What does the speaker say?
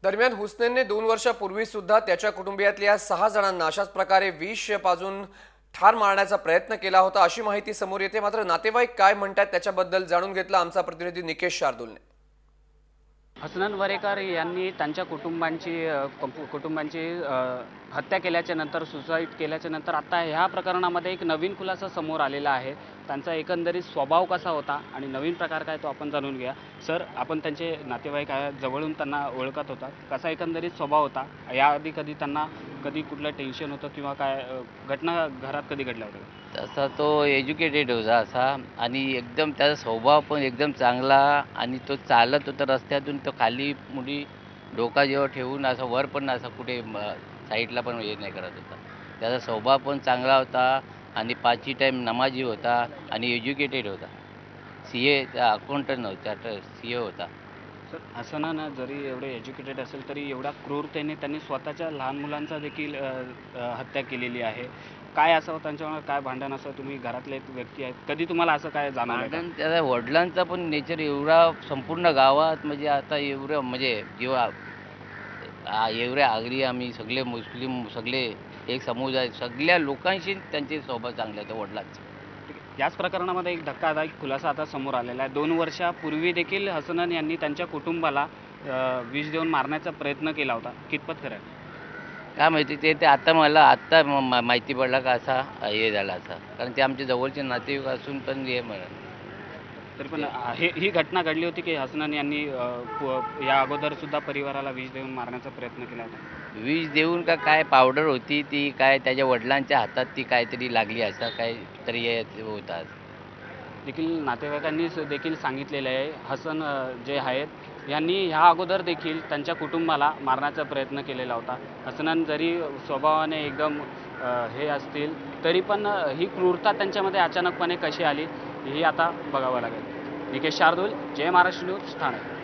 दरम्यान हुसनैनने 2 वर्षापूर्वी सुद्धा त्याच्या कुटुंबियातल्या 6 जणांना अशाच प्रकारे विष पाजून ठार मारण्याचा प्रयत्न केला होता अशी माहिती समोर येते। मात्र नातेवाईक काय म्हणतात त्याच्याबद्दल जाणून घेतलं आमचा प्रतिनिधी निकेश शार्दूलने। हसनन वरेकर यांनी त्यांच्या कुटुंबांची हत्या केल्याच्या नंतर सुसाईड केल्याच्या नंतर आता ह्या प्रकरणामध्ये एक नवीन खुलासा समोर आलेला आहे। त्यांचा एकंदरीत स्वभाव कसा होता आणि नवीन प्रकार काय तो आपण जाणून घ्या। सर, आपण त्यांचे नातेवाईक जवळून त्यांना ओळखत होता, कसा एकंदरीत स्वभाव होता? याआधी कधी त्यांना कुठलं टेन्शन होतं किंवा काय घटना घरात कधी घडल्या होत्या? तसा तो एज्युकेटेड होता असा आणि एकदम त्याचा स्वभाव पण एकदम चांगला आणि तो चालत होता रस्त्यातून तो खाली मुडी डोका जेव्हा ठेवून असं वर पण असं कुठे साईडला पण हे नाही करत होता। त्याचा स्वभाव पण चांगला होता आणि 5ची टाईम नमाजी होता आणि एज्युकेटेड होता। CA अकाउंटंट नव्हता, CA होता। सर, हसनन जरी एवढे एज्युकेटेड असेल तरी एवढ्या क्रूरतेने त्यांनी स्वतःच्या लहान मुलांचा देखील हत्या केलेली आहे। काय असावं त्यांच्यामुळे, काय भांडण असावं? तुम्ही घरातले एक व्यक्ती आहेत, कधी तुम्हाला असं काय जाणवलं का? भांडण त्याचा वडिलांचा पण नेचर एवढा संपूर्ण गावात म्हणजे आता एवढं म्हणजे जेव्हा एवढ्या आगरी आम्ही सगळे मुस्लिम सगळे एक समुदाय सगळ्या लोकांशी त्यांचे स्वभाव चांगले होते वडिलांचे। ठीक आहे. याच प्रकरणामध्ये एक धक्कादायक खुलासा आता समोर आलेला आहे। 2 वर्षापूर्वी देखील हसनन यांनी त्यांच्या कुटुंबाला विष देऊन मारण्याचा प्रयत्न केला होता, कितपत खरं आहे? काय माहिती ते ते आता मला आत्ता माहिती पडला का असा हे झाला असा, कारण ते आमच्या जवळचे नातेवाईक असून पण हे मला तरी पण ही घटना घडली होती की हसनन यांनी या अगोदर सुद्धा परिवाराला विष देऊन मारण्याचा प्रयत्न केला होता? विष देऊन का काय पावडर होती ती काय त्याच्या वडिलांच्या हातात ती काहीतरी लागली असं काहीतरी हे होतं। देखील नातेवाईकांनी देखील सांगितलेलं आहे, हसन जे आहेत यांनी ह्या अगोदर देखील त्यांच्या कुटुंबाला मारण्याचा प्रयत्न केलेला होता। हसनन जरी स्वभावाने एकदम हे असतील तरी पण ही क्रूरता त्यांच्यामध्ये अचानकपणे कशी आली ही आता बघावं लागेल। निकेश शार्दूल, जय महाराष्ट्र न्यूज, ठाणे।